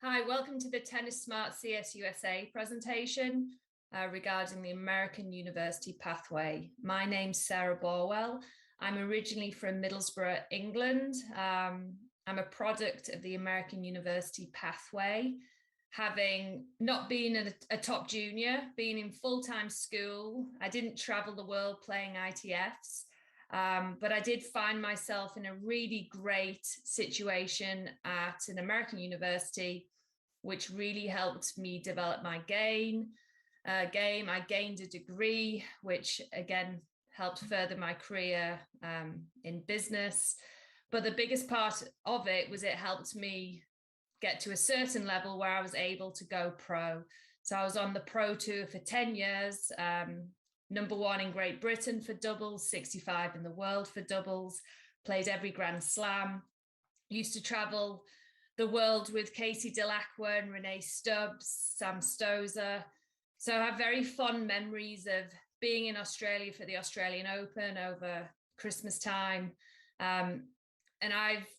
Hi, welcome to the Tennis Smart CS USA presentation regarding the American University pathway. My name's Sarah Borwell. I'm originally from Middlesbrough, England. I'm a product of the American University pathway, having not been a top junior, being in full-time school. I didn't travel the world playing ITFs. But I did find myself in a really great situation at an American university, which really helped me develop my game. I gained a degree, which again helped further my career in business. But the biggest part of it was it helped me get to a certain level where I was able to go pro. So I was on the pro tour for 10 years, number one in Great Britain for doubles, 65 in the world for doubles, played every Grand Slam, used to travel the world with Katie Delacqua and Renee Stubbs, Sam Stosur. So I have very fond memories of being in Australia for the Australian Open over Christmas time. And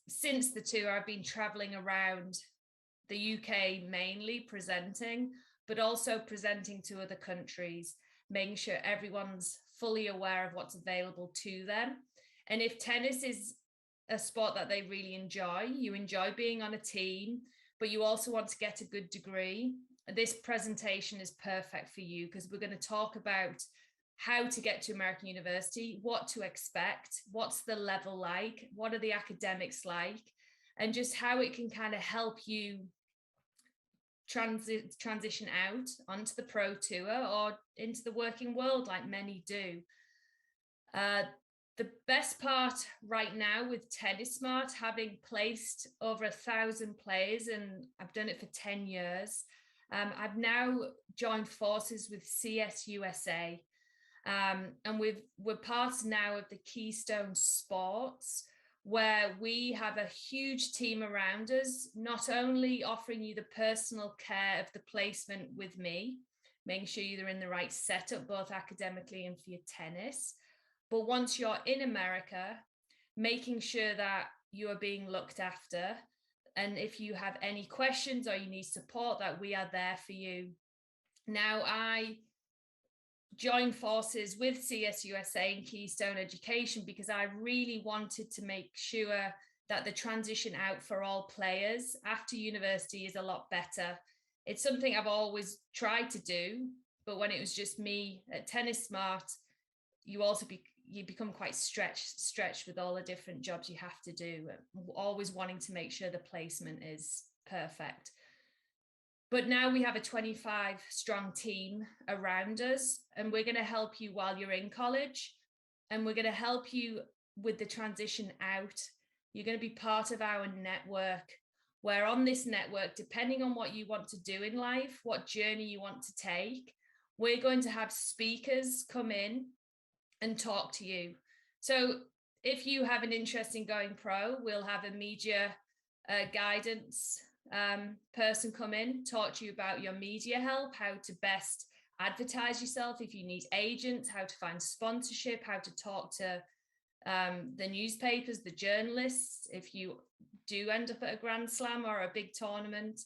since the tour, I've been traveling around the UK mainly presenting, but also presenting to other countries, making sure everyone's fully aware of what's available to them. And if tennis is a sport that they really enjoy, you enjoy being on a team, but you also want to get a good degree, this presentation is perfect for you because we're going to talk about how to get to American University, what to expect, what's the level like, what are the academics like, and just how it can kind of help you transition out onto the pro tour or into the working world like many do. The best part right now with Tennis Smart, having placed over 1,000 players, and I've done it for 10 years, I've now joined forces with CS USA. And we're part now of the Keystone Sports, where we have a huge team around us, not only offering you the personal care of the placement with me, making sure you're in the right setup, both academically and for your tennis, but once you're in America, making sure that you are being looked after. And if you have any questions or you need support, that we are there for you. Now, I joined forces with CSUSA and Keystone Education because I really wanted to make sure that the transition out for all players after university is a lot better. It's something I've always tried to do, but when it was just me at Tennis Smart, you become quite stretched with all the different jobs you have to do, always wanting to make sure the placement is perfect. But now we have a 25 strong team around us, and we're going to help you while you're in college, and we're going to help you with the transition out. You're going to be part of our network, where on this network, depending on what you want to do in life, what journey you want to take, we're going to have speakers come in and talk to you. So if you have an interest in going pro, we'll have a media guidance person come in, talk to you about your media help, how to best advertise yourself, if you need agents, how to find sponsorship, how to talk to the newspapers, the journalists, if you do end up at a Grand Slam or a big tournament.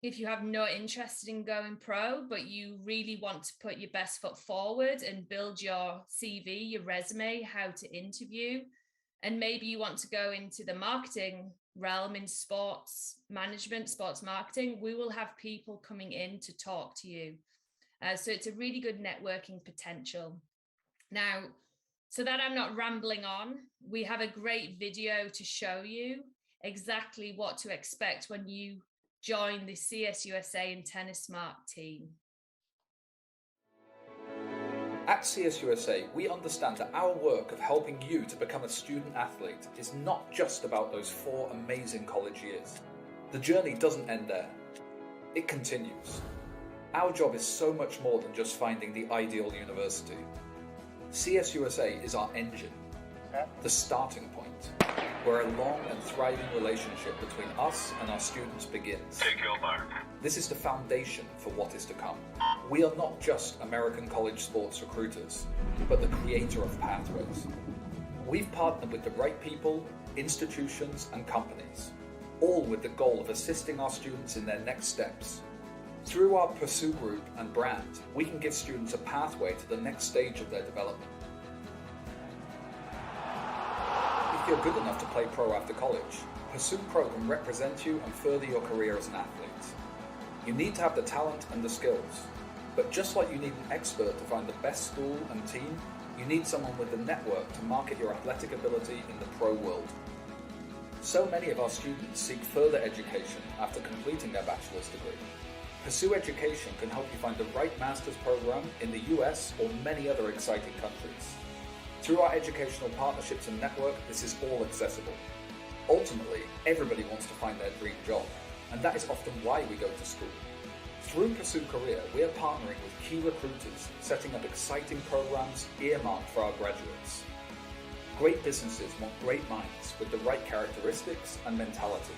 If you have no interest in going pro, but you really want to put your best foot forward and build your CV, your resume, how to interview, and maybe you want to go into the marketing realm in sports management, sports marketing, we will have people coming in to talk to you. So it's a really good networking potential. Now, so that I'm not rambling on, we have a great video to show you exactly what to expect when you join the CSUSA and Tennis Smart team. At CSUSA, we understand that our work of helping you to become a student athlete is not just about those 4 amazing college years. The journey doesn't end there. It continues. Our job is so much more than just finding the ideal university. CSUSA is our engine, the starting point, where a long and thriving relationship between us and our students begins. Take your mark. This is the foundation for what is to come. We are not just American college sports recruiters, but the creator of pathways. We've partnered with the right people, institutions, and companies. all with the goal of assisting our students in their next steps. Through our Pursue group and brand, we can give students a pathway to the next stage of their development. If you're good enough to play pro after college, Pursue Pro can represent you and further your career as an athlete. You need to have the talent and the skills, but just like you need an expert to find the best school and team, you need someone with the network to market your athletic ability in the pro world. So many of our students seek further education after completing their bachelor's degree. Pursue Education can help you find the right master's program in the US or many other exciting countries. Through our educational partnerships and network, this is all accessible. Ultimately, everybody wants to find their dream job, and that is often why we go to school. Through Pursue Career, we are partnering with key recruiters, setting up exciting programs earmarked for our graduates. Great businesses want great minds with the right characteristics and mentality.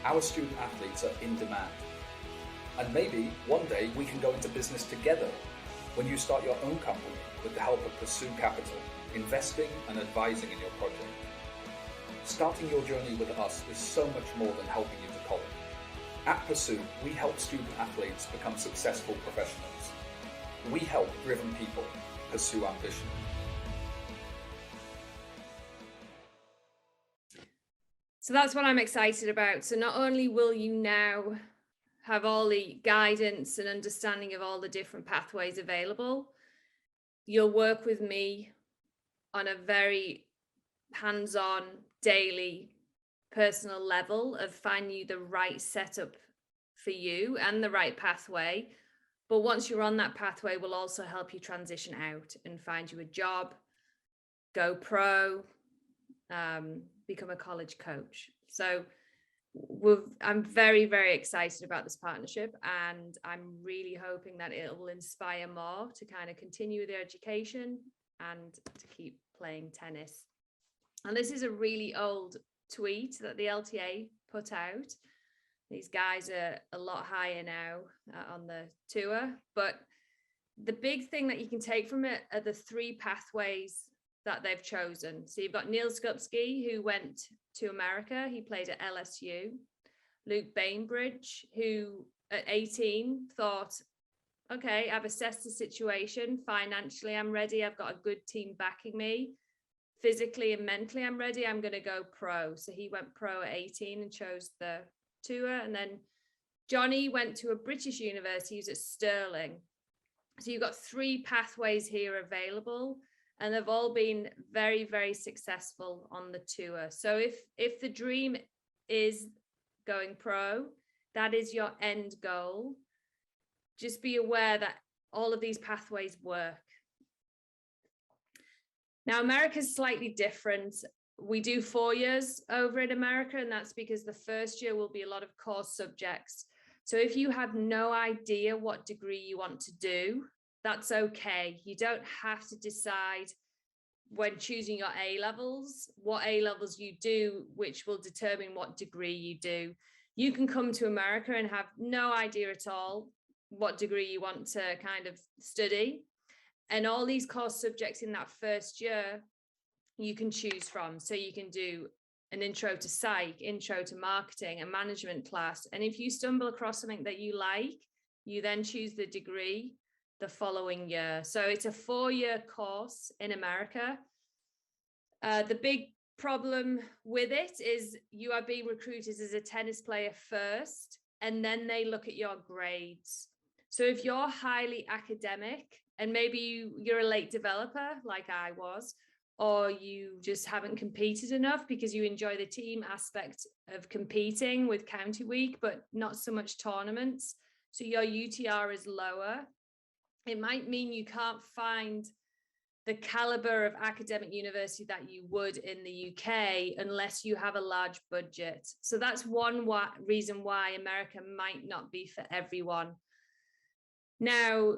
Our student athletes are in demand. And maybe one day we can go into business together when you start your own company with the help of Pursue Capital, investing and advising in your project. Starting your journey with us is so much more than helping you to college. At Pursue, we help student athletes become successful professionals. We help driven people pursue ambition. So that's what I'm excited about. So not only will you now have all the guidance and understanding of all the different pathways available, you'll work with me on a very hands-on, daily, personal level of finding you the right setup for you and the right pathway. But once you're on that pathway, we'll also help you transition out and find you a job, go pro, become a college coach. So I'm very, very excited about this partnership, and I'm really hoping that it will inspire more to kind of continue their education and to keep playing tennis. And this is a really old tweet that the LTA put out. These guys are a lot higher now on the tour, but the big thing that you can take from it are the three pathways that they've chosen. So you've got Neil Skupski, who went to America. He played at LSU. Luke Bainbridge, who at 18 thought, okay, I've assessed the situation. Financially, I'm ready. I've got a good team backing me. Physically and mentally, I'm ready. I'm going to go pro. So he went pro at 18 and chose the tour. And then Johnny went to a British university. He was at Stirling. So you've got three pathways here available, and they've all been very, very successful on the tour. So if the dream is going pro, that is your end goal. Just be aware that all of these pathways work. Now, America's slightly different. We do 4 years over in America, and that's because the first year will be a lot of core subjects. So if you have no idea what degree you want to do, that's okay. You don't have to decide when choosing your A-levels, what A-levels you do, which will determine what degree you do. You can come to America and have no idea at all what degree you want to kind of study. And all these core subjects in that first year, you can choose from. So you can do an intro to psych, intro to marketing, a management class. And if you stumble across something that you like, you then choose the degree the following year. So it's a 4-year course in America. The big problem with it is you are being recruited as a tennis player first, and then they look at your grades. So if you're highly academic, and maybe you're a late developer like I was, or you just haven't competed enough because you enjoy the team aspect of competing with county week, but not so much tournaments, so your UTR is lower, it might mean you can't find the caliber of academic university that you would in the UK unless you have a large budget. So that's one reason why America might not be for everyone. Now,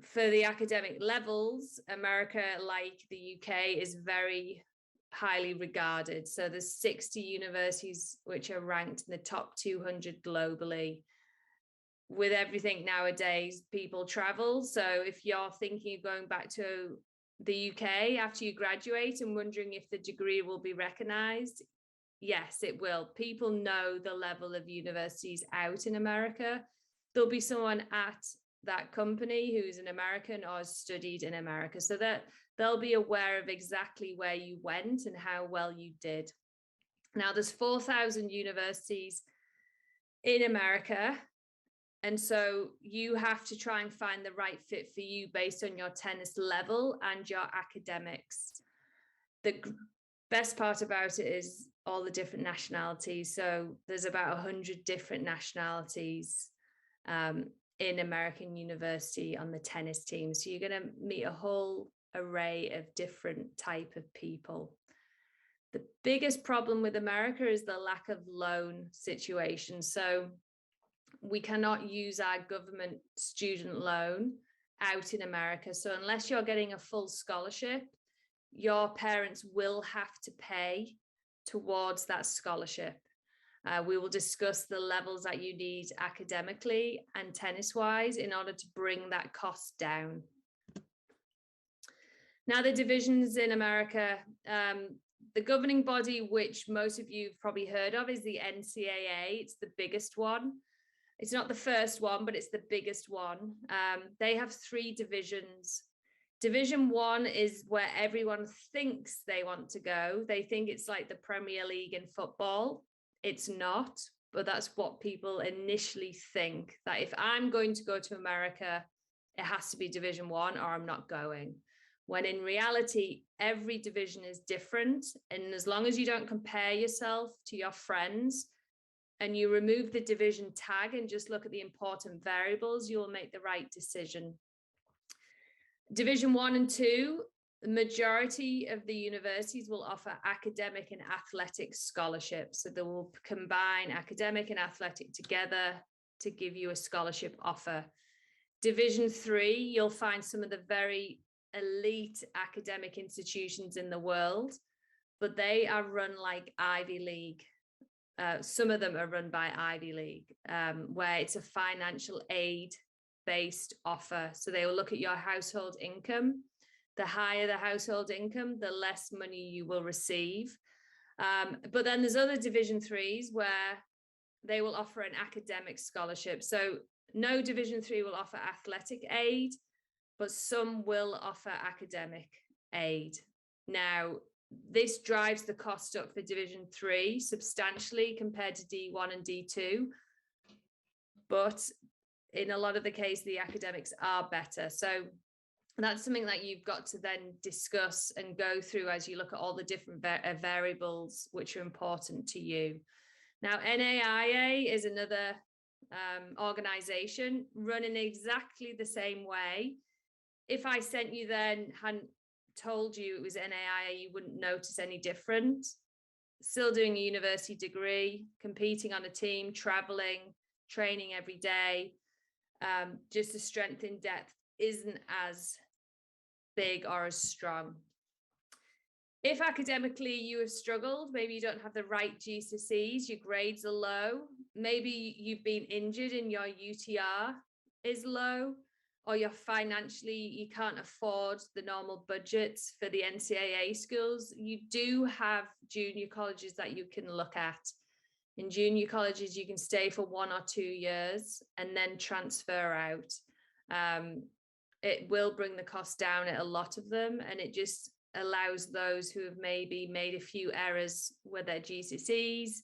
for the academic levels, America, like the UK, is very highly regarded. So there's 60 universities which are ranked in the top 200 globally. With everything nowadays, people travel. So if you're thinking of going back to the UK after you graduate and wondering if the degree will be recognized, yes, it will. People know the level of universities out in America. There'll be someone at that company who's an American or has studied in America, so that they'll be aware of exactly where you went and how well you did. Now, there's 4,000 universities in America, and so you have to try and find the right fit for you based on your tennis level and your academics. The best part about it is all the different nationalities. So there's about 100 different nationalities in American university on the tennis team. So you're going to meet a whole array of different type of people. The biggest problem with America is the lack of loan situation. So we cannot use our government student loan out in America. So unless you're getting a full scholarship, your parents will have to pay towards that scholarship. We will discuss the levels that you need academically and tennis-wise in order to bring that cost down. Now, the divisions in America, the governing body, which most of you have probably heard of, is the NCAA. It's the biggest one. It's not the first one, but it's the biggest one. They have 3 divisions. Division 1 is where everyone thinks they want to go. They think it's like the Premier League in football. It's not, but that's what people initially think, that if I'm going to go to America, it has to be Division 1 or I'm not going. When in reality, every division is different. And as long as you don't compare yourself to your friends and you remove the division tag and just look at the important variables, you will make the right decision. Division 1 and 2, the majority of the universities will offer academic and athletic scholarships. So they will combine academic and athletic together to give you a scholarship offer. Division 3, you'll find some of the very elite academic institutions in the world, but they are run like Ivy League. Some of them are run by Ivy League, where it's a financial aid based offer. So they will look at your household income. The higher the household income, the less money you will receive. But then there's other Division 3s where they will offer an academic scholarship. So no Division 3 will offer athletic aid, but some will offer academic aid. Now, this drives the cost up for Division 3 substantially compared to D1 and D2. But in a lot of the case, the academics are better. So that's something that you've got to then discuss and go through as you look at all the different variables which are important to you. Now, NAIA is another organization running exactly the same way. If I sent you then, hadn't told you it was NAIA, you wouldn't notice any different. Still doing a university degree, competing on a team, traveling, training every day. Just the strength in depth isn't as big or as strong. If academically you have struggled, maybe you don't have the right GCSEs, your grades are low, maybe you've been injured and your UTR is low, or you're financially, you can't afford the normal budgets for the NCAA schools, you do have junior colleges that you can look at. In junior colleges, you can stay for 1 or 2 years and then transfer out. It will bring the cost down at a lot of them, and it just allows those who have maybe made a few errors with their GCSEs,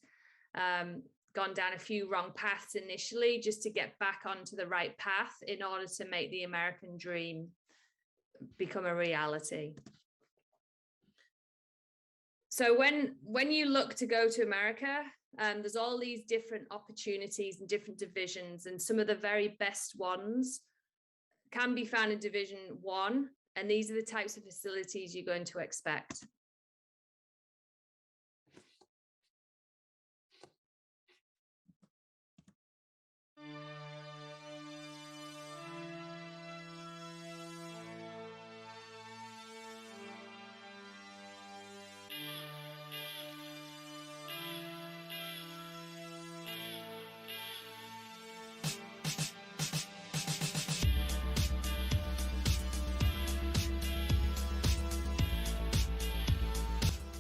gone down a few wrong paths initially, just to get back onto the right path in order to make the American dream become a reality. So when you look to go to America, there's all these different opportunities and different divisions, and some of the very best ones can be found in Division 1, and these are the types of facilities you're going to expect.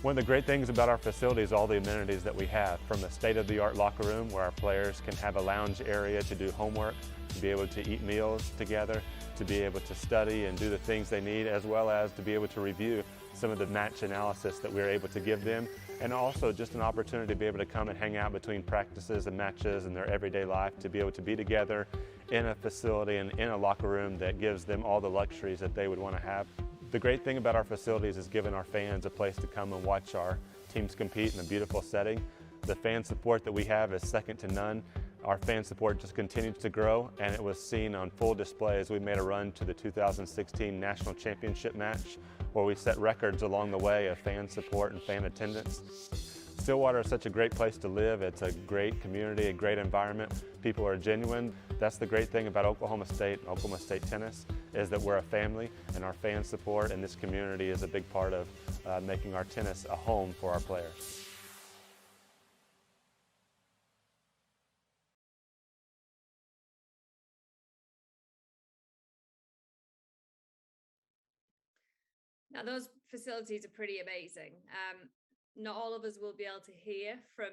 One of the great things about our facility is all the amenities that we have, from a state-of-the-art locker room where our players can have a lounge area to do homework, to be able to eat meals together, to be able to study and do the things they need, as well as to be able to review some of the match analysis that we're able to give them, and also just an opportunity to be able to come and hang out between practices and matches in their everyday life, to be able to be together in a facility and in a locker room that gives them all the luxuries that they would want to have. The great thing about our facilities is giving our fans a place to come and watch our teams compete in a beautiful setting. The fan support that we have is second to none. Our fan support just continues to grow, and it was seen on full display as we made a run to the 2016 National Championship match, where we set records along the way of fan support and fan attendance. Stillwater is such a great place to live. It's a great community, a great environment. People are genuine. That's the great thing about Oklahoma State and Oklahoma State tennis, is that we're a family, and our fan support and this community is a big part of making our tennis a home for our players. Now, those facilities are pretty amazing. Not all of us will be able to hear from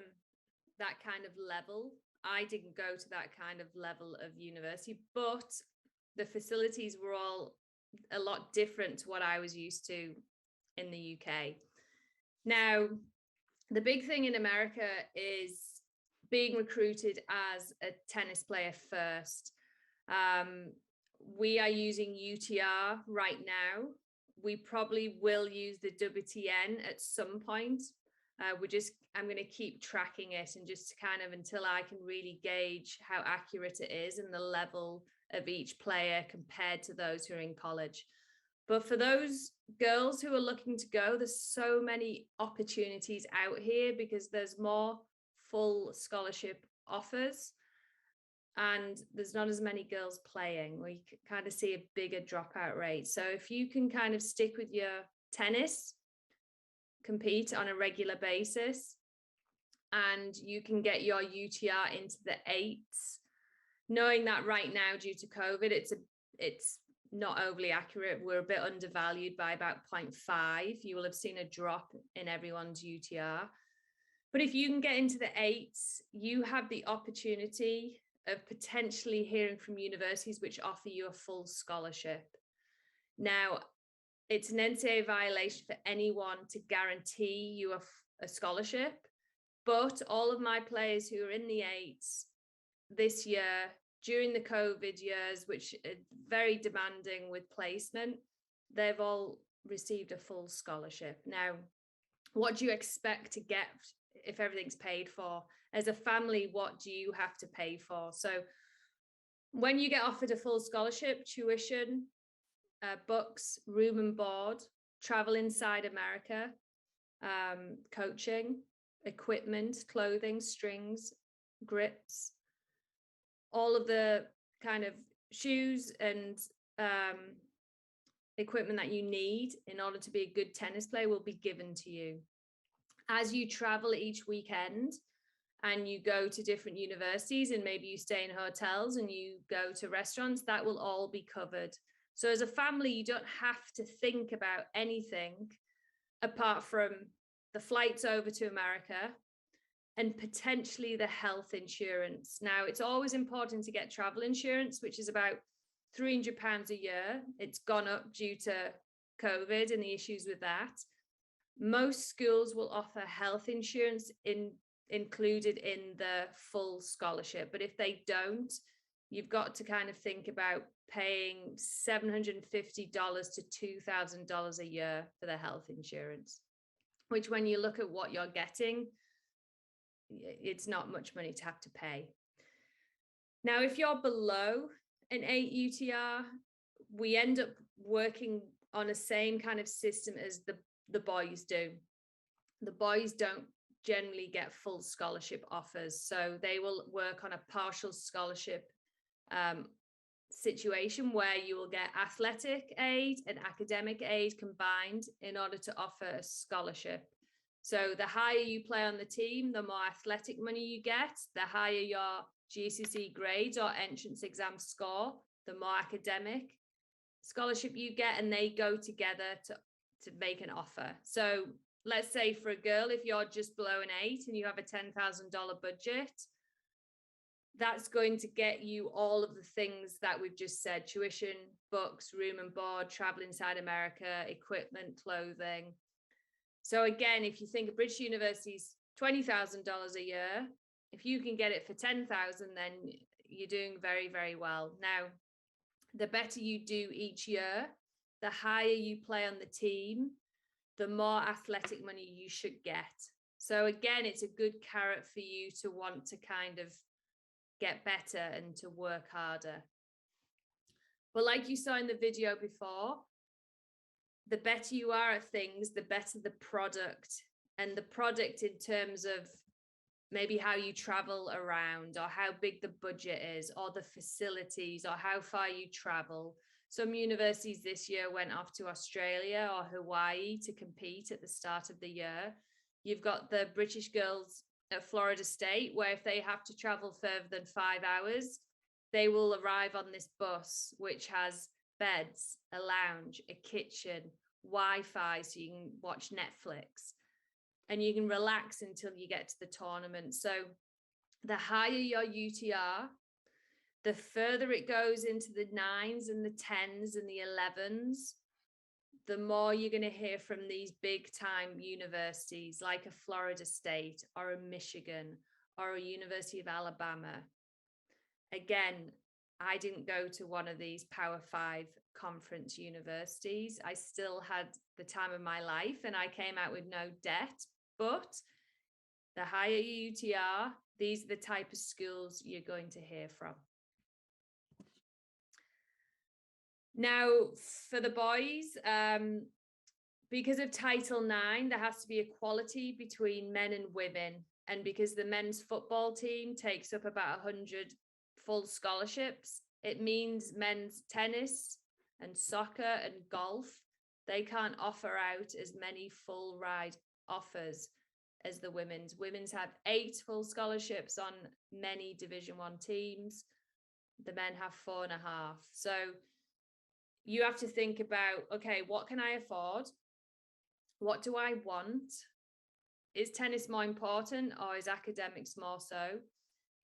that kind of level. I didn't go to that kind of level of university, but the facilities were all a lot different to what I was used to in the UK. Now, the big thing in America is being recruited as a tennis player first. We are using UTR right now. We probably will use the WTN at some point. I'm going to keep tracking it, and just kind of until I can really gauge how accurate it is and the level of each player compared to those who are in college. But for those girls who are looking to go, there's so many opportunities out here because there's more full scholarship offers, and there's not as many girls playing. We kind of see a bigger dropout rate. So if you can kind of stick with your tennis, compete on a regular basis, and you can get your UTR into the 8s, knowing that right now due to COVID, it's not overly accurate. We're a bit undervalued by about 0.5. You will have seen a drop in everyone's UTR. But if you can get into the 8s, you have the opportunity of potentially hearing from universities which offer you a full scholarship. Now, it's an NCAA violation for anyone to guarantee you a scholarship, but all of my players who are in the 8s this year, during the COVID years, which are very demanding with placement, they've all received a full scholarship. Now, what do you expect to get if everything's paid for? As a family, what do you have to pay for? So when you get offered a full scholarship, tuition, books, room and board, travel inside America, coaching, equipment, clothing, strings, grips, all of the kind of shoes and equipment that you need in order to be a good tennis player will be given to you. As you travel each weekend and you go to different universities, and maybe you stay in hotels and you go to restaurants, that will all be covered. So as a family, you don't have to think about anything apart from the flights over to America and potentially the health insurance. Now, it's always important to get travel insurance, which is about £300 a year. It's gone up due to COVID and the issues with that. Most schools will offer health insurance included in the full scholarship. But if they don't, you've got to kind of think about paying $750 to $2,000 a year for the health insurance, which when you look at what you're getting, it's not much money to have to pay. Now, if you're below an 8 UTR, we end up working on the same kind of system as the boys do. The boys don't generally get full scholarship offers, so they will work on a partial scholarship situation where you will get athletic aid and academic aid combined in order to offer a scholarship. So the higher you play on the team, the more athletic money you get, the higher your GCSE grades or entrance exam score, the more academic scholarship you get, and they go together to make an offer. So let's say for a girl, if you're just below an 8 and you have a $10,000 budget, that's going to get you all of the things that we've just said: tuition, books, room and board, travel inside America, equipment, clothing. So again, if you think of British University's $20,000 a year, if you can get it for 10,000, then you're doing very, very well. Now, the better you do each year, the higher you play on the team, the more athletic money you should get. So again, it's a good carrot for you to want to kind of get better and to work harder. But like you saw in the video before, the better you are at things, the better the product. And the product in terms of maybe how you travel around, or how big the budget is, or the facilities, or how far you travel. Some universities this year went off to Australia or Hawaii to compete at the start of the year. You've got the British girls at Florida State, where if they have to travel further than 5 hours, they will arrive on this bus, which has beds, a lounge, a kitchen, Wi-Fi, so you can watch Netflix, and you can relax until you get to the tournament. So the higher your UTR, the further it goes into the 9s and the 10s and the 11s, the more you're going to hear from these big time universities like a Florida State or a Michigan or a University of Alabama. Again, I didn't go to one of these Power 5 conference universities. I still had the time of my life and I came out with no debt. But the higher your UTR, these are the type of schools you're going to hear from. Now, for the boys, because of Title IX, there has to be equality between men and women. And because the men's football team takes up about 100 full scholarships, it means men's tennis and soccer and golf, they can't offer out as many full ride offers as the women's. Women's have 8 full scholarships on many Division 1 teams. The men have 4.5. So you have to think about, okay, what can I afford? What do I want? Is tennis more important or is academics more so?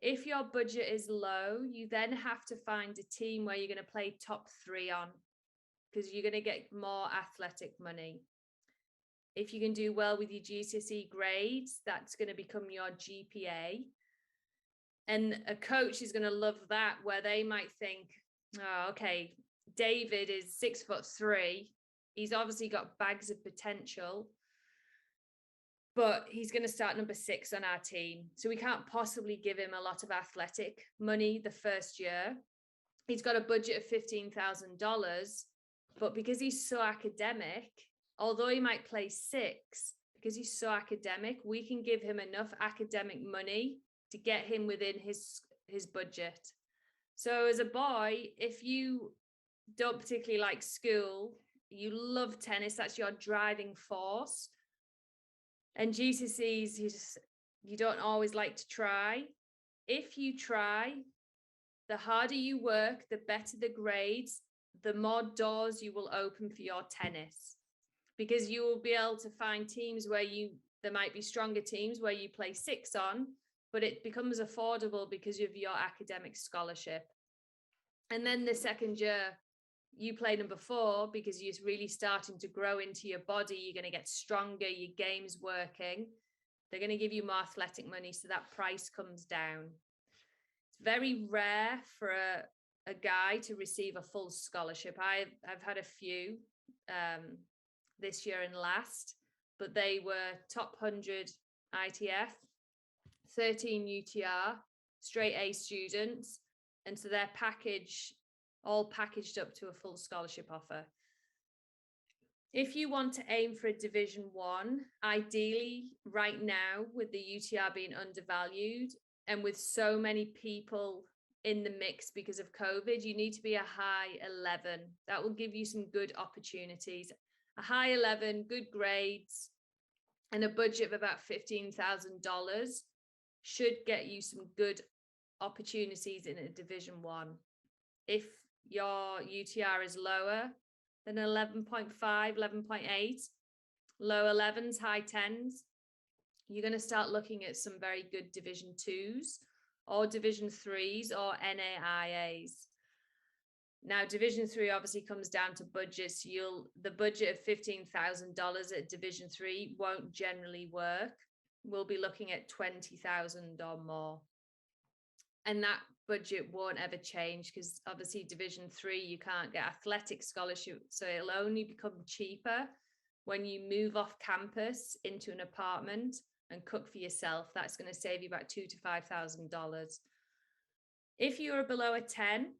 If your budget is low, you then have to find a team where you're going to play top 3 on, because you're going to get more athletic money. If you can do well with your GCSE grades, that's going to become your GPA. And a coach is going to love that, where they might think, oh, okay, David is 6'3". He's obviously got bags of potential, but he's going to start number 6 on our team. So we can't possibly give him a lot of athletic money the first year. He's got a budget of $15,000, but because he's so academic, although he might play 6, because he's so academic, we can give him enough academic money to get him within his budget. So as a boy, if you don't particularly like school, you love tennis, that's your driving force, and GCSEs, you don't always like to try. If you try, the harder you work, the better the grades, the more doors you will open for your tennis, because you will be able to find teams where there might be stronger teams where you play 6 on, but it becomes affordable because of your academic scholarship. And then the second year, you play number 4 because you're really starting to grow into your body. You're going to get stronger, your game's working. They're going to give you more athletic money, so that price comes down. It's very rare for a guy to receive a full scholarship. I've had a few this year and last, but they were top 100 ITF, 13 UTR, straight A students. And so their package, all packaged up to a full scholarship offer. If you want to aim for a Division 1, ideally right now with the UTR being undervalued and with so many people in the mix because of COVID, you need to be a high 11. That will give you some good opportunities. A high 11, good grades, and a budget of about $15,000 should get you some good opportunities in a Division 1. If your UTR is lower than 11.5, 11.8, low 11s, high 10s, you're going to start looking at some very good Division 2s or Division 3s or NAIAs. Now, Division 3 obviously comes down to budgets. The budget of $15,000 at Division 3 won't generally work. We'll be looking at 20,000 or more. And that budget won't ever change, because obviously Division 3, you can't get athletic scholarship. So it'll only become cheaper when you move off campus into an apartment and cook for yourself. That's going to save you about $2,000 to $5,000. If you're below a 10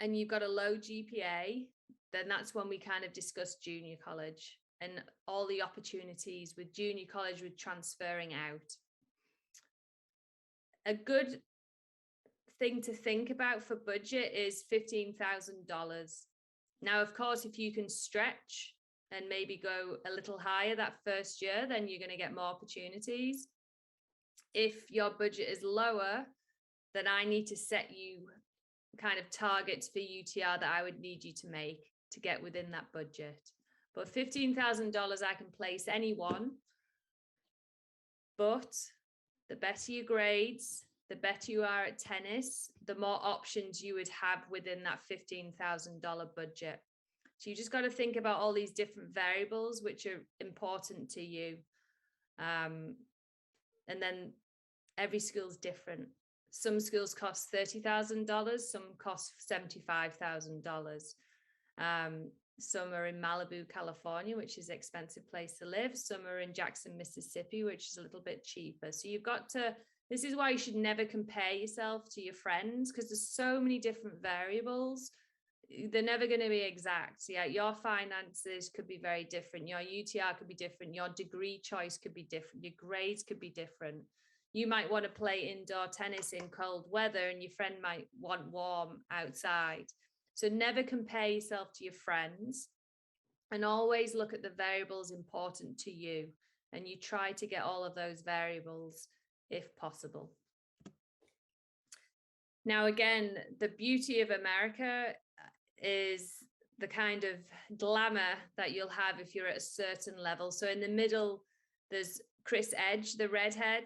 and you've got a low GPA, then that's when we kind of discuss junior college and all the opportunities with junior college with transferring out. A good thing to think about for budget is $15,000. Now, of course, if you can stretch and maybe go a little higher that first year, then you're going to get more opportunities. If your budget is lower, then I need to set you kind of targets for UTR that I would need you to make to get within that budget. But $15,000, I can place anyone. But the better your grades, the better you are at tennis, the more options you would have within that $15,000 budget. So you just got to think about all these different variables which are important to you. And then every school's different. Some schools cost $30,000, some cost $75,000. Some are in Malibu, California, which is an expensive place to live. Some are in Jackson, Mississippi, which is a little bit cheaper. So you've got to, this is why you should never compare yourself to your friends, because there's so many different variables. They're never going to be exact. Yeah, your finances could be very different. Your UTR could be different. Your degree choice could be different. Your grades could be different. You might want to play indoor tennis in cold weather and your friend might want warm outside. So never compare yourself to your friends, and always look at the variables important to you. And you try to get all of those variables if possible. Now, again, the beauty of America is the kind of glamour that you'll have if you're at a certain level. So in the middle, there's Chris Edge, the redhead.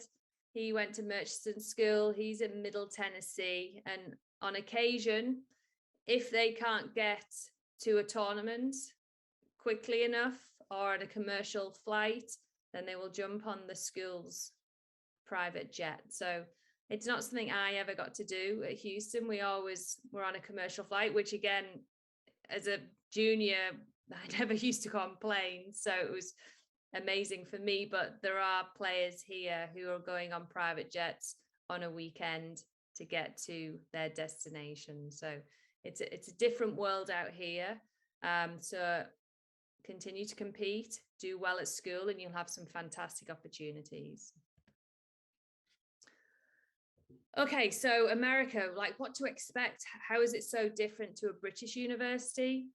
He went to Murchison School. He's in Middle Tennessee. And on occasion, if they can't get to a tournament quickly enough or at a commercial flight, then they will jump on the school's private jet. So it's not something I ever got to do at Houston. We always were on a commercial flight, which again, as a junior, I never used to go on planes. So it was amazing for me. But there are players here who are going on private jets on a weekend to get to their destination. So it's a different world out here. So continue to compete, do well at school, and you'll have some fantastic opportunities. Okay, so America, like what to expect? How is it so different to a British university?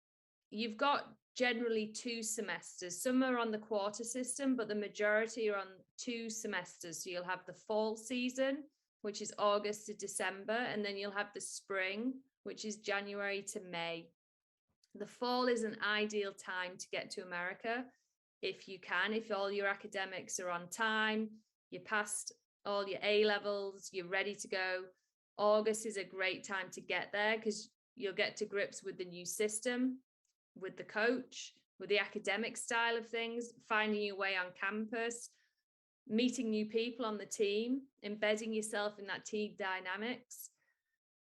You've got generally 2 semesters. Some are on the quarter system, but the majority are on 2 semesters. So you'll have the fall season, which is August to December, and then you'll have the spring, which is January to May. The fall is an ideal time to get to America if you can, if all your academics are on time, you passed all your A levels, you're ready to go. August is a great time to get there because you'll get to grips with the new system, with the coach, with the academic style of things, finding your way on campus, meeting new people on the team, embedding yourself in that team dynamics.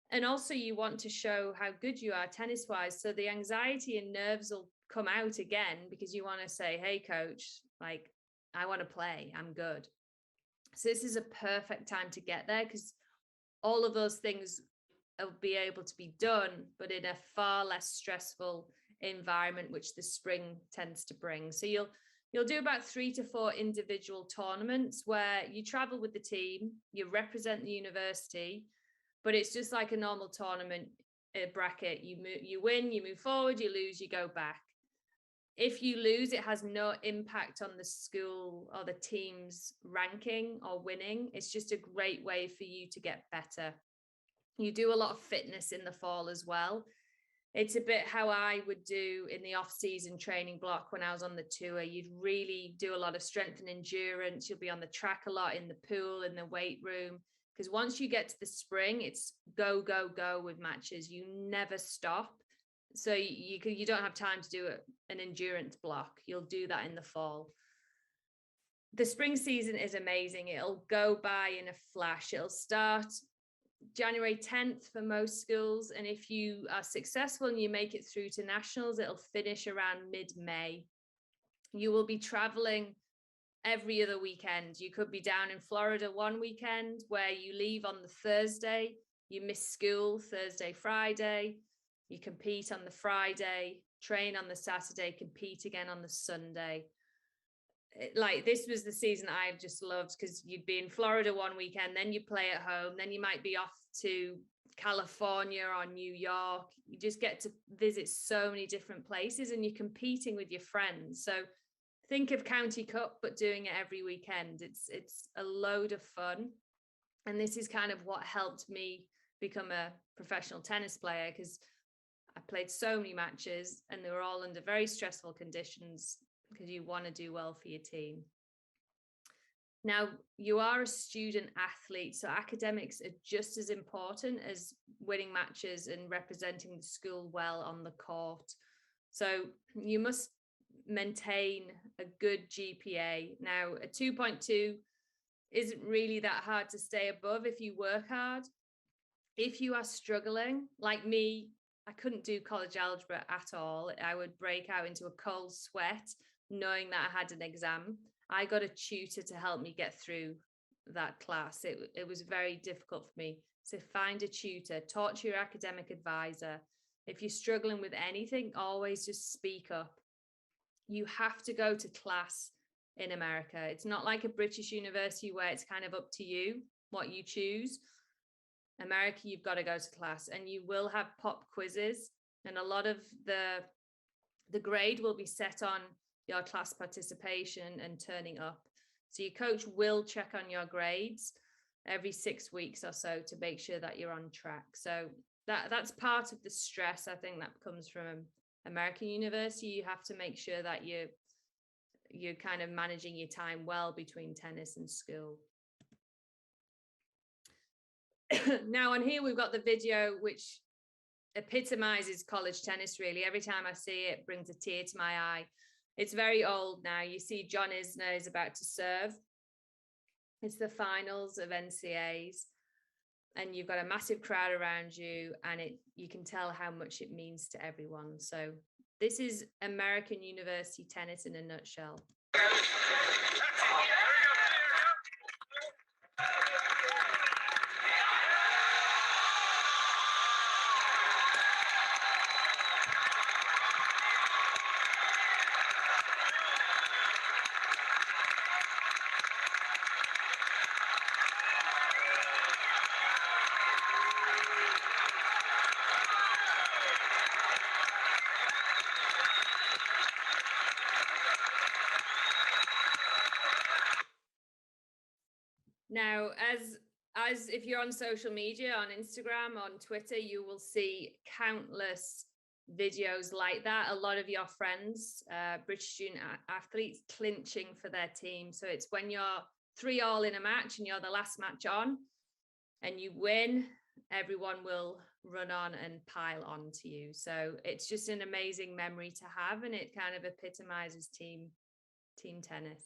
And also you want to show how good you are tennis-wise. So the anxiety and nerves will come out again because you want to say, hey, coach, like, I want to play, I'm good. So this is a perfect time to get there because all of those things will be able to be done, but in a far less stressful environment, which the spring tends to bring. So you'll do about 3 to 4 individual tournaments where you travel with the team, you represent the university, but it's just like a normal tournament bracket. You win, you move forward, you lose, you go back. If you lose, it has no impact on the school or the team's ranking or winning. It's just a great way for you to get better. You do a lot of fitness in the fall as well. it's a bit how I would do in the off-season training block when I was on the tour. You'd really do a lot of strength and endurance. You'll be on the track a lot, in the pool, in the weight room. Because once you get to the spring, it's go, go, go with matches. You never stop. So you don't have time to do an endurance block. You'll do that in the fall. The spring season is amazing. It'll go by in a flash. It'll start January 10th for most schools. And if you are successful and you make it through to nationals, it'll finish around mid-May. You will be traveling every other weekend. You could be down in Florida one weekend where you leave on the Thursday, you miss school Thursday, Friday, you compete on the Friday, train on the Saturday, compete again on the Sunday. Like, this was the season I just loved, because you'd be in Florida one weekend, then you play at home, then you might be off to California or New York. You just get to visit so many different places, and you're competing with your friends. So think of County Cup, but doing it every weekend. It's a load of fun. And this is kind of what helped me become a professional tennis player, because I played so many matches and they were all under very stressful conditions, because you want to do well for your team. Now, you are a student athlete, so academics are just as important as winning matches and representing the school well on the court. So you must maintain a good GPA. Now, a 2.2 isn't really that hard to stay above if you work hard. If you are struggling, like me, I couldn't do college algebra at all. I would break out into a cold sweat knowing that I had an exam. I got a tutor to help me get through that class. It was very difficult for me. So find a tutor, talk to your academic advisor. If you're struggling with anything, always just speak up. You have to go to class in America. It's not like a British university where it's kind of up to you what you choose. America, you've got to go to class, and you will have pop quizzes, and a lot of the grade will be set on your class participation and turning up. So your coach will check on your grades every 6 weeks or so to make sure that you're on track. So that's part of the stress, I think, that comes from American university. You have to make sure that you're kind of managing your time well between tennis and school. Now on here, we've got the video which epitomizes college tennis, really. Every time I see it, it brings a tear to my eye. It's very old now. You see John Isner is about to serve. It's the finals of NCAAs, and you've got a massive crowd around you, and you can tell how much it means to everyone. So this is American university tennis in a nutshell. Now, as if you're on social media, on Instagram, on Twitter, you will see countless videos like that. A lot of your friends, British student athletes, clinching for their team. So it's when you're 3-all in a match and you're the last match on and you win, everyone will run on and pile on to you. So it's just an amazing memory to have, and it kind of epitomizes team tennis.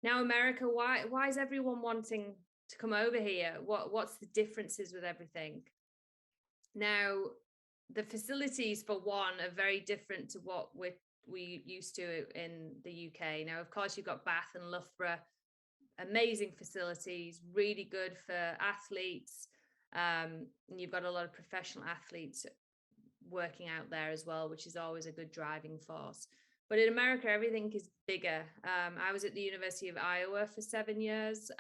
Now, America, why is everyone wanting to come over here? What's the differences with everything? Now, the facilities, for one, are very different to what we used to in the UK. Now, of course, you've got Bath and Loughborough, amazing facilities, really good for athletes. And you've got a lot of professional athletes working out there as well, which is always a good driving force. But in America, everything is bigger. I was at the University of Iowa for 7 years.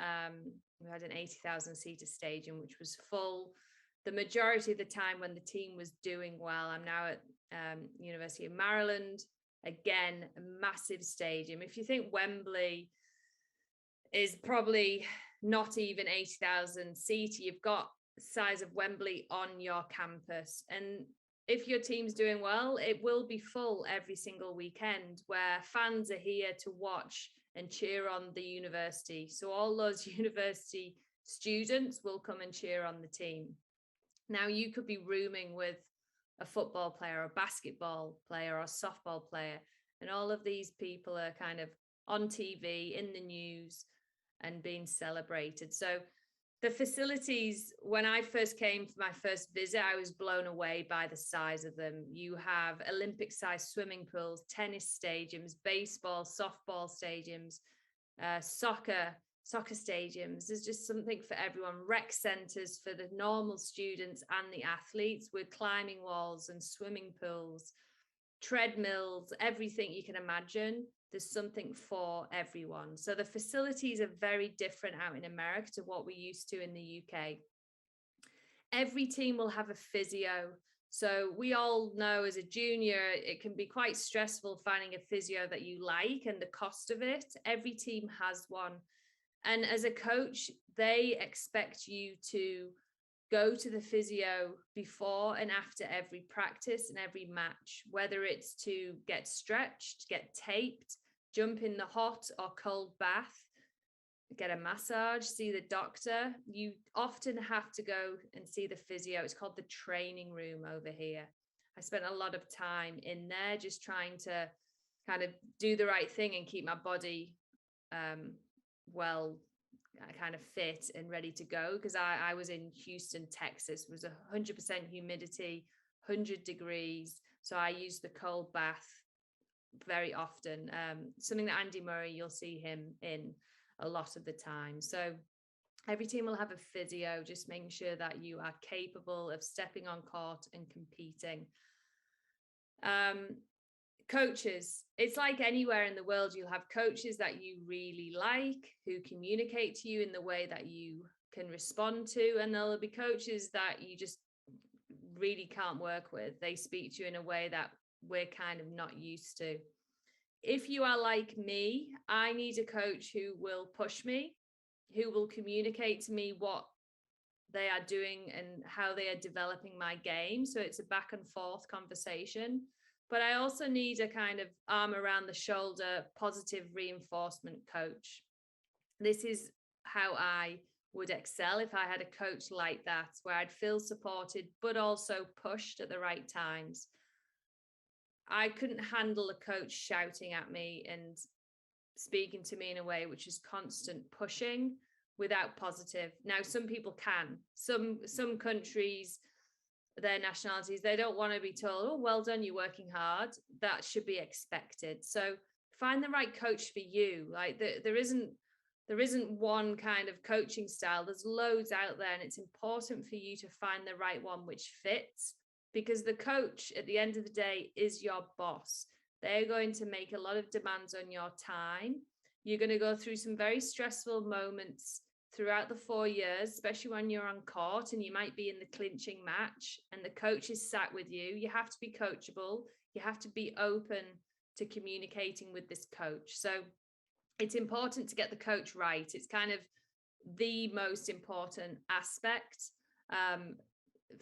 We had an 80,000-seater stadium, which was full the majority of the time when the team was doing well. I'm now at University of Maryland. Again, a massive stadium. If you think Wembley is probably not even 80,000 seater, you've got the size of Wembley on your campus. And if your team's doing well, it will be full every single weekend, where fans are here to watch and cheer on the university. So all those university students will come and cheer on the team. Now, you could be rooming with a football player, a basketball player, or a softball player, and all of these people are kind of on TV, in the news, and being celebrated. So the facilities, when I first came for my first visit, I was blown away by the size of them. You have Olympic-sized swimming pools, tennis stadiums, baseball, softball stadiums, soccer stadiums. There's just something for everyone. Rec centers for the normal students and the athletes, with climbing walls and swimming pools, treadmills, everything you can imagine. There's something for everyone. So the facilities are very different out in America to what we're used to in the UK. Every team will have a physio. So we all know as a junior, it can be quite stressful finding a physio that you like and the cost of it. Every team has one. And as a coach, they expect you to go to the physio before and after every practice and every match, whether it's to get stretched, get taped, jump in the hot or cold bath, get a massage, see the doctor. You often have to go and see the physio. It's called the training room over here. I spent a lot of time in there just trying to kind of do the right thing and keep my body kind of fit and ready to go, because I was in Houston, Texas. It was 100% humidity, 100 degrees. So I used the cold bath very often. Something that Andy Murray, you'll see him in a lot of the time. So every team will have a physio, just making sure that you are capable of stepping on court and competing. Coaches, it's like anywhere in the world, you'll have coaches that you really like, who communicate to you in the way that you can respond to, and there'll be coaches that you just really can't work with. They speak to you in a way that we're kind of not used to. If you are like me, I need a coach who will push me, who will communicate to me what they are doing and how they are developing my game. So it's a back and forth conversation. But I also need a kind of arm around the shoulder, positive reinforcement coach. This is how I would excel if I had a coach like that, where I'd feel supported, but also pushed at the right times. I couldn't handle a coach shouting at me and speaking to me in a way which is constant pushing without positive. Now, some people can. Some countries, their nationalities, they don't want to be told, oh, well done, you're working hard. That should be expected. So find the right coach for you. Like there isn't one kind of coaching style. There's loads out there, and it's important for you to find the right one which fits, because the coach at the end of the day is your boss. They're going to make a lot of demands on your time. You're going to go through some very stressful moments throughout the 4 years, especially when you're on court and you might be in the clinching match and the coach is sat with you. You have to be coachable. You have to be open to communicating with this coach. So it's important to get the coach right. It's kind of the most important aspect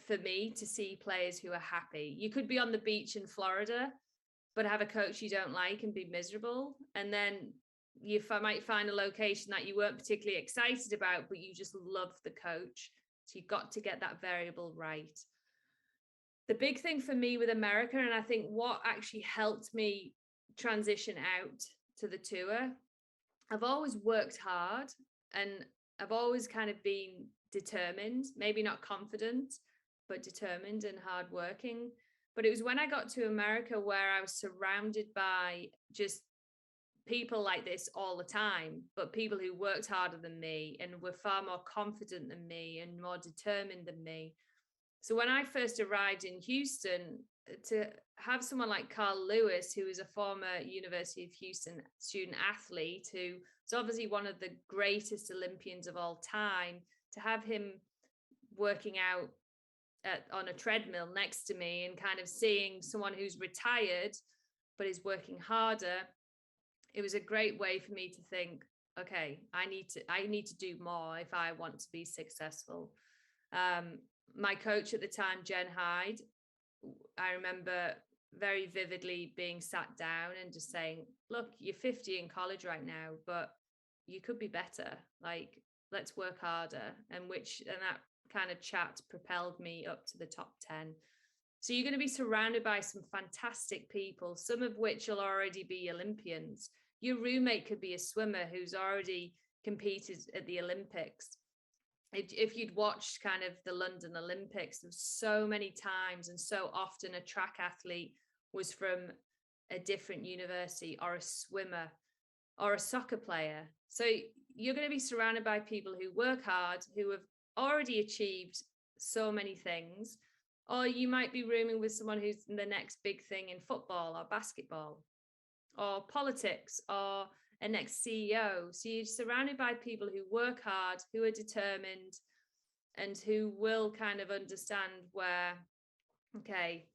for me, to see players who are happy. You could be on the beach in Florida, but have a coach you don't like and be miserable. And then you might find a location that you weren't particularly excited about, but you just love the coach. So you've got to get that variable right. The big thing for me with America, and I think what actually helped me transition out to the tour, I've always worked hard and I've always kind of been determined, maybe not confident, but determined and hardworking. But it was when I got to America where I was surrounded by just people like this all the time, but people who worked harder than me and were far more confident than me and more determined than me. So when I first arrived in Houston, to have someone like Carl Lewis, who is a former University of Houston student athlete, who is obviously one of the greatest Olympians of all time, to have him working out on a treadmill next to me and kind of seeing someone who's retired but is working harder, it was a great way for me to think, okay, I need to do more if I want to be successful. My coach at the time, Jen Hyde, I remember very vividly being sat down and just saying, look, you're 50 in college right now, but you could be better. Like, let's work harder. And that kind of chat propelled me up to the top 10. So you're going to be surrounded by some fantastic people, some of which will already be Olympians. Your roommate could be a swimmer who's already competed at the Olympics. If you'd watched kind of the London Olympics, there's so many times and so often a track athlete was from a different university, or a swimmer or a soccer player. So you're going to be surrounded by people who work hard, who have already achieved so many things, or you might be rooming with someone who's the next big thing in football or basketball or politics or a next CEO. So you're surrounded by people who work hard, who are determined, and who will kind of understand where, okay,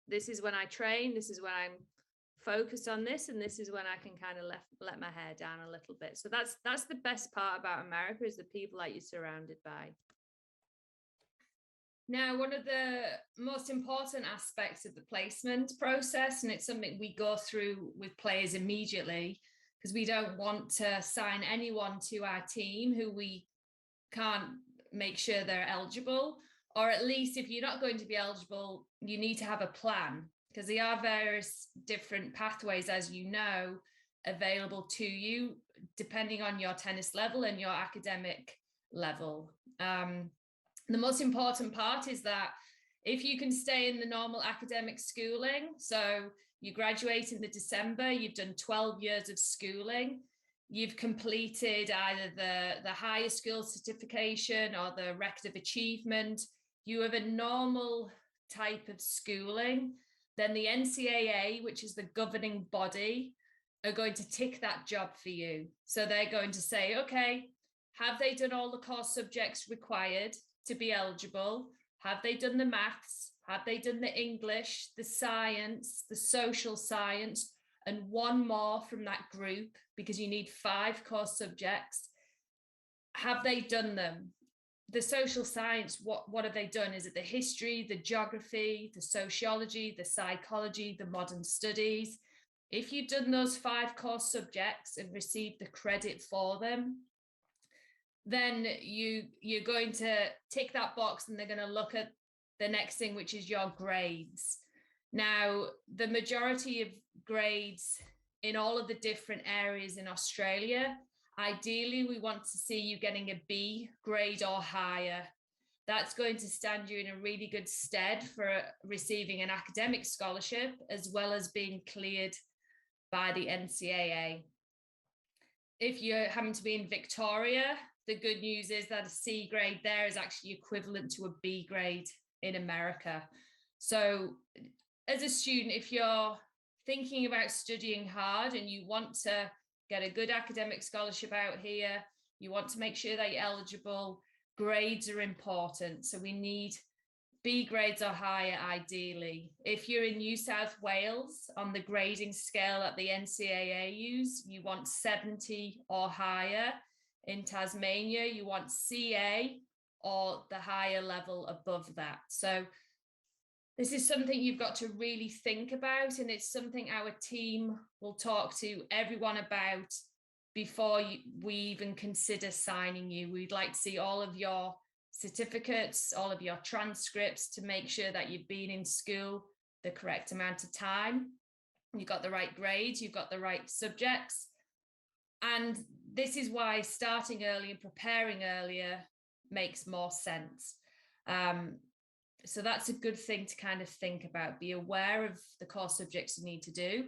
this is when I train, this is when I'm focused on this, and this is when I can kind of let my hair down a little bit. So that's the best part about America, is the people that you're surrounded by. Now, one of the most important aspects of the placement process, and it's something we go through with players immediately, because we don't want to sign anyone to our team who we can't make sure they're eligible, or at least if you're not going to be eligible, you need to have a plan, because there are various different pathways, as you know, available to you depending on your tennis level and your academic level. The most important part is that if you can stay in the normal academic schooling, so you graduate in the December, you've done 12 years of schooling, you've completed either the higher school certification or the record of achievement, you have a normal type of schooling, then the NCAA, which is the governing body, are going to tick that job for you. So they're going to say, okay, have they done all the core subjects required to be eligible? Have they done the maths? Have they done the English, the science, the social science, and one more from that group, because you need 5 core subjects? Have they done them? The social science, what have they done? Is it the history, the geography, the sociology, the psychology, the modern studies? If you've done those 5 core subjects and received the credit for them, then you're going to tick that box, and they're going to look at the next thing, which is your grades. Now, the majority of grades in all of the different areas in Australia, ideally, we want to see you getting a B grade or higher. That's going to stand you in a really good stead for receiving an academic scholarship, as well as being cleared by the NCAA. If you happen to be in Victoria, the good news is that a C grade there is actually equivalent to a B grade in America. So as a student, if you're thinking about studying hard and you want to get a good academic scholarship out here, you want to make sure that you're eligible, grades are important. So we need B grades or higher, ideally. If you're in New South Wales, on the grading scale that the NCAA use, you want 70 or higher. In Tasmania, you want CA or the higher level above that. So this is something you've got to really think about, and it's something our team will talk to everyone about before we even consider signing you. We'd like to see all of your certificates, all of your transcripts, to make sure that you've been in school the correct amount of time, you've got the right grades, you've got the right subjects. And this is why starting early and preparing earlier makes more sense. So that's a good thing to kind of think about. Be aware of the core subjects you need to do.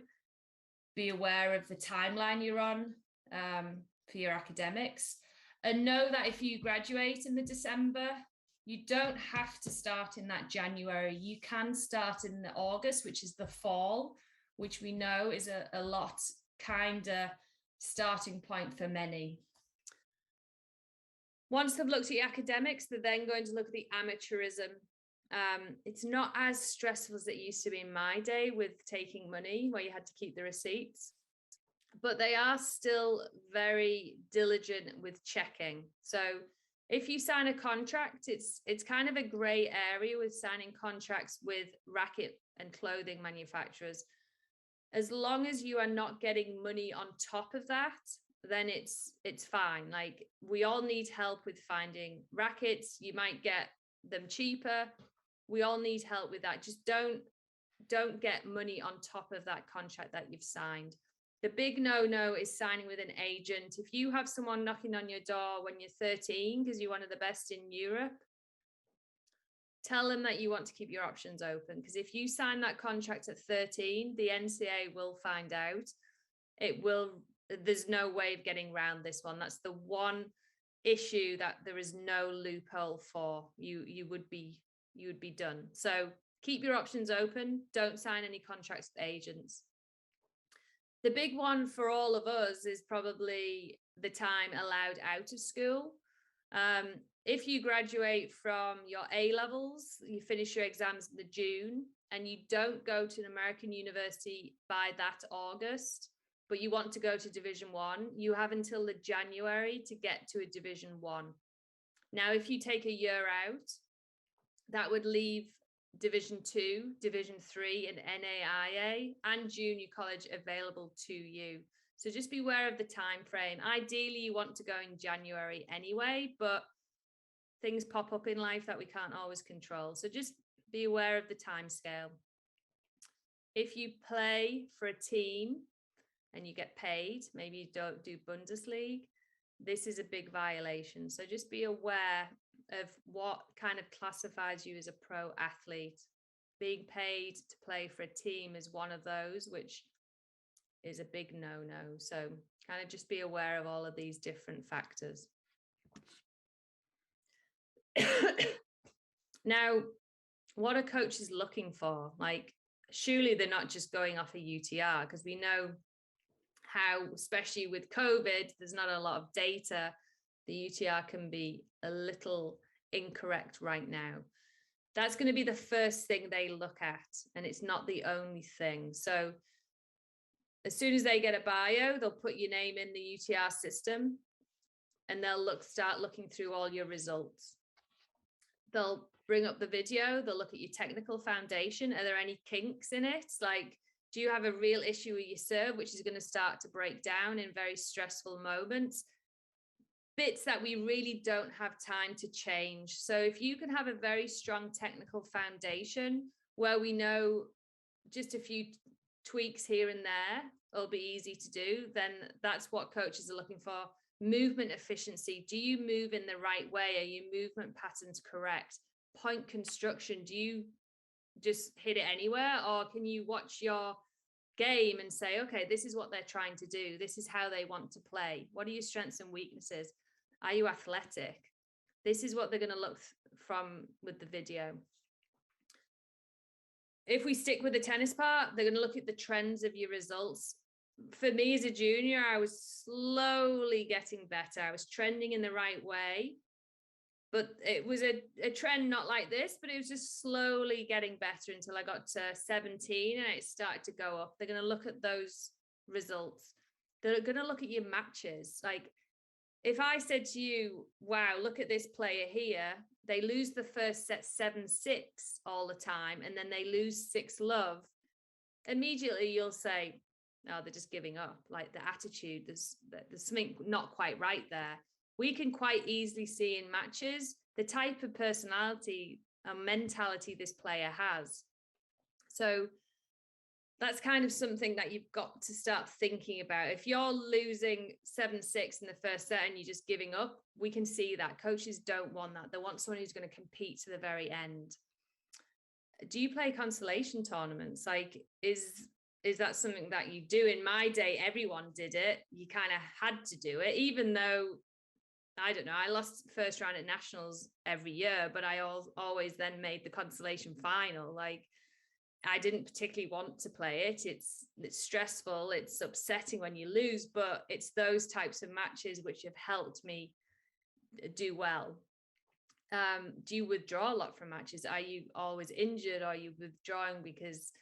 Be aware of the timeline you're on for your academics. And know that if you graduate in the December, you don't have to start in that January. You can start in the August, which is the fall, which we know is a lot kinder starting point for many. Once they've looked at your academics, they're then going to look at the amateurism. It's not as stressful as it used to be in my day with taking money, where you had to keep the receipts, but they are still very diligent with checking. So If you sign a contract, it's kind of a gray area with signing contracts with racket and clothing manufacturers. As long as you are not getting money on top of that, then it's fine. Like, we all need help with finding rackets. You might get them cheaper. We all need help with that. Just don't get money on top of that contract that you've signed. The big no-no is signing with an agent. If you have someone knocking on your door when you're 13 because you're one of the best in Europe, tell them that you want to keep your options open, because if you sign that contract at 13, the NCAA will find out. There's no way of getting around this one. That's the one issue that there is no loophole for. You would be done. So keep your options open. Don't sign any contracts with agents. The big one for all of us is probably the time allowed out of school. If you graduate from your A levels, you finish your exams in June, and you don't go to an American university by that August, but you want to go to Division 1, you have until the January to get to a Division 1. Now, if you take a year out, that would leave Division 2, Division 3, and NAIA and junior college available to you. So just be aware of the time frame. Ideally, you want to go in January anyway, but things pop up in life that we can't always control. So just be aware of the time scale. If you play for a team and you get paid, maybe you don't do Bundesliga, this is a big violation. So just be aware of what kind of classifies you as a pro athlete. Being paid to play for a team is one of those, which is a big no-no. So kind of just be aware of all of these different factors. Now, what are coaches looking for? Like, surely they're not just going off a UTR, because we know how, especially with COVID, there's not a lot of data. The UTR can be a little incorrect right now. That's going to be the first thing they look at, and it's not the only thing. So as soon as they get a bio, they'll put your name in the UTR system, and they'll start looking through all your results. They'll bring up the video, they'll look at your technical foundation. Are there any kinks in it? Like, do you have a real issue with your serve, which is going to start to break down in very stressful moments? Bits that we really don't have time to change. So if you can have a very strong technical foundation where we know just a few tweaks here and there will be easy to do, then that's what coaches are looking for. Movement efficiency. Do you move in the right way? Are your movement patterns correct? Point construction. Do you just hit it anywhere, or can you watch your game and say, okay, this is what they're trying to do. This is how they want to play. What are your strengths and weaknesses? Are you athletic? This is what they're going to look from with the video. If we stick with the tennis part, they're going to look at the trends of your results. For me as a junior, I was slowly getting better. I was trending in the right way, but it was a trend not like this, but it was just slowly getting better until I got to 17 and it started to go up. They're going to look at those results. They're going to look at your matches. Like, if I said to you, wow, look at this player here, they lose the first set 7-6 all the time, and then they lose 6-love, immediately you'll say, no, they're just giving up. Like, the attitude, there's something not quite right there. We can quite easily see in matches the type of personality and mentality this player has. So that's kind of something that you've got to start thinking about. If you're losing 7-6 in the first set and you're just giving up, we can see that. Coaches don't want that. They want someone who's going to compete to the very end. Do you play consolation tournaments? Like, is that something that you do? In my day, everyone did it. You kind of had to do it, even though, I don't know, I lost first round at nationals every year, but I always then made the consolation final. Like, I didn't particularly want to play it. It's stressful. It's upsetting when you lose, but it's those types of matches which have helped me do well. Do you withdraw a lot from matches? Are you always injured? Are you withdrawing because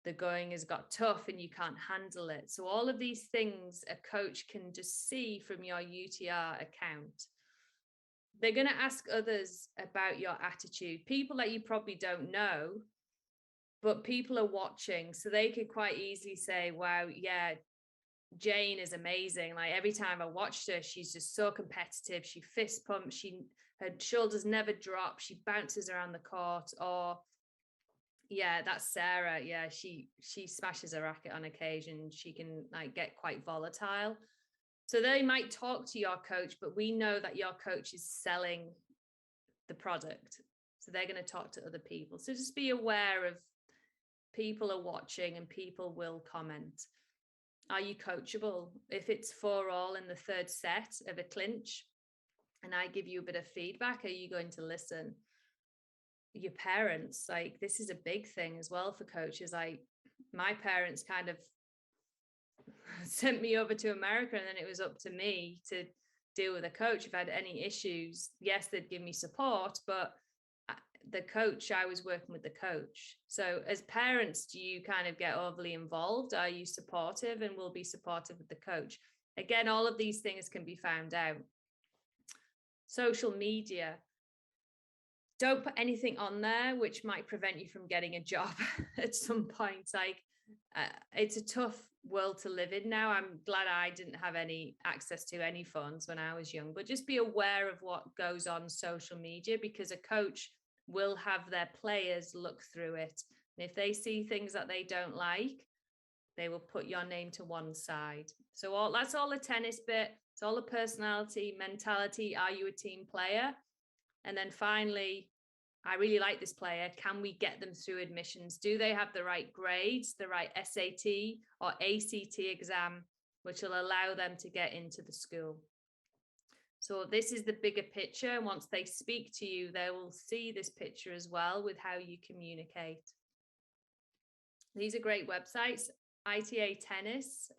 the going has got tough and you can't handle it? So all of these things a coach can just see from your UTR account. they're going to ask others about your attitude, people that you probably don't know, but people are watching. So they could quite easily say, wow, yeah, Jane is amazing. Like every time I watched her, she's just so competitive. She fist pumps, her shoulders never drop. She bounces around the court. Or yeah, that's Sarah. Yeah, she smashes a racket on occasion. She can like get quite volatile. So they might talk to your coach, but we know that your coach is selling the product. So they're going to talk to other people. So just be aware of people are watching and people will comment. Are you coachable? If it's 4-all in the third set of a clinch and I give you a bit of feedback, are you going to listen? Your parents, like this is a big thing as well for coaches. My parents kind of sent me over to America, and then it was up to me to deal with a coach. If I had any issues, yes, they'd give me support, but the coach, I was working with the coach. So as parents, do you kind of get overly involved? Are you supportive and will be supportive of the coach? Again, all of these things can be found out. Social media. Don't put anything on there which might prevent you from getting a job at some point. Like it's a tough world to live in now. I'm glad I didn't have any access to any phones when I was young, but just be aware of what goes on social media, because a coach will have their players look through it. And if they see things that they don't like, they will put your name to one side. So that's all the tennis bit. It's all the personality, mentality. Are you a team player? And then finally, I really like this player. Can we get them through admissions? Do they have the right grades, the right SAT or ACT exam, which will allow them to get into the school? So this is the bigger picture. Once they speak to you, they will see this picture as well with how you communicate. These are great websites. ITA Tennis,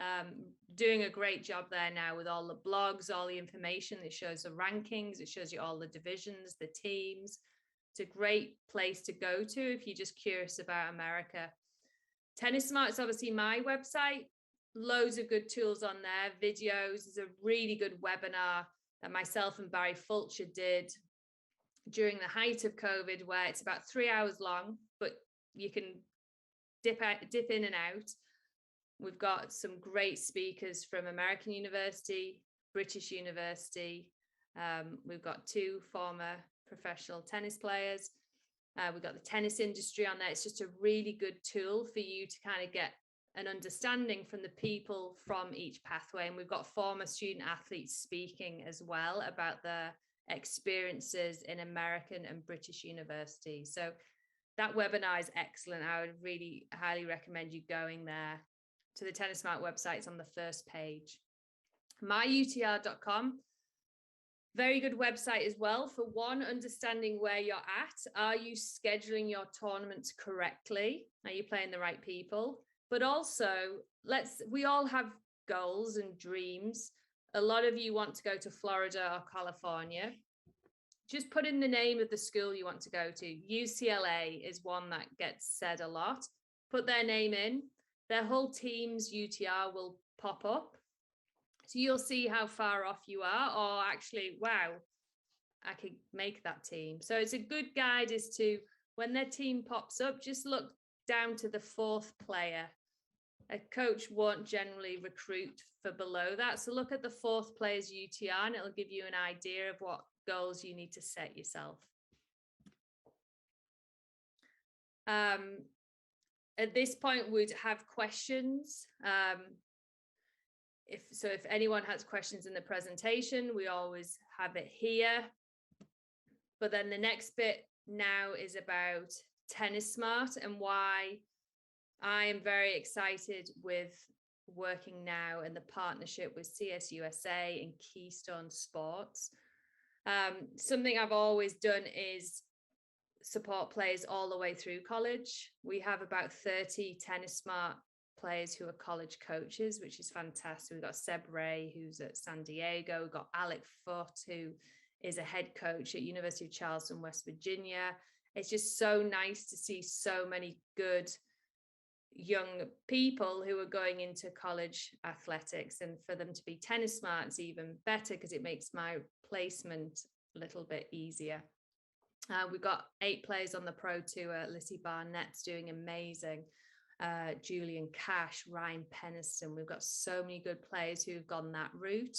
doing a great job there now with all the blogs, all the information. It shows the rankings, it shows you all the divisions, the teams. It's a great place to go to if you're just curious about America. Tennis Smart is obviously my website. Loads of good tools on there, videos. There's a really good webinar that myself and Barry Fulcher did during the height of COVID, where it's about 3 hours long, but you can dip in and out. We've got some great speakers from American University, British University. We've got 2 former professional tennis players. We've got the tennis industry on there. It's just a really good tool for you to kind of get an understanding from the people from each pathway. And we've got former student athletes speaking as well about their experiences in American and British universities. So that webinar is excellent. I would really highly recommend you going there to the Tennis Smart website. It's on the first page. myutr.com. Very good website as well. For one, understanding where you're at. Are you scheduling your tournaments correctly? Are you playing the right people? But also, we all have goals and dreams. A lot of you want to go to Florida or California. Just put in the name of the school you want to go to. UCLA is one that gets said a lot. Put their name in. Their whole team's UTR will pop up. So you'll see how far off you are, or actually, wow, I could make that team. So it's a good guide as to when their team pops up, just look down to the 4th player. A coach won't generally recruit for below that. So look at the 4th player's UTR and it'll give you an idea of what goals you need to set yourself. At this point, we'd have questions. If anyone has questions in the presentation, we always have it here. But then the next bit now is about Tennis Smart and why I am very excited with working now in the partnership with CSUSA and Keystone Sports. Something I've always done is support players all the way through college. We have about 30 Tennis Smart players who are college coaches, which is fantastic. We've got Seb Ray, who's at San Diego. We've got Alec Foote, who is a head coach at University of Charleston, West Virginia. It's just so nice to see so many good young people who are going into college athletics, and for them to be Tennis Smart is even better because it makes my placement little bit easier. We've got 8 players on the Pro Tour. Lissy Barnett's doing amazing. Julian Cash, Ryan Peniston. We've got so many good players who've gone that route,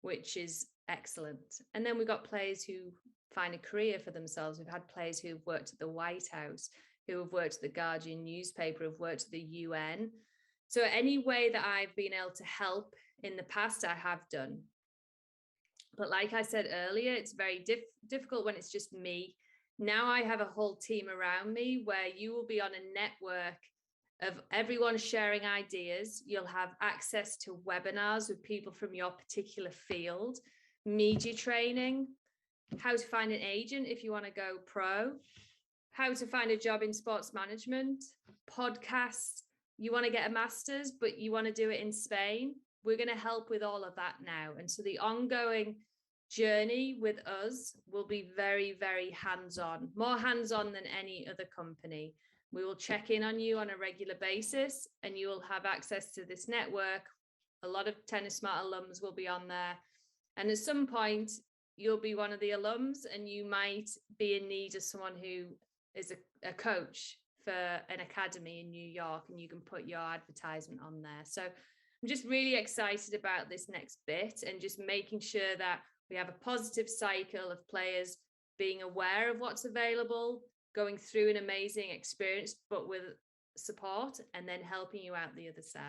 which is excellent. And then we've got players who find a career for themselves. We've had players who've worked at the White House, who have worked at the Guardian newspaper, have worked at the UN. So any way that I've been able to help in the past, I have done. But like I said earlier, it's very difficult when it's just me. Now I have a whole team around me where you will be on a network of everyone sharing ideas. You'll have access to webinars with people from your particular field, media training, how to find an agent if you want to go pro, how to find a job in sports management, podcasts. You want to get a master's, but you want to do it in Spain. We're going to help with all of that now. And so the ongoing journey with us will be very, very hands-on, more hands-on than any other company. We will check in on you on a regular basis, and you will have access to this network. A lot of Tennis Smart alums will be on there. And at some point, you'll be one of the alums, and you might be in need of someone who is a coach for an academy in New York, and you can put your advertisement on there. So I'm just really excited about this next bit, and just making sure that we have a positive cycle of players being aware of what's available, going through an amazing experience, but with support, and then helping you out the other side.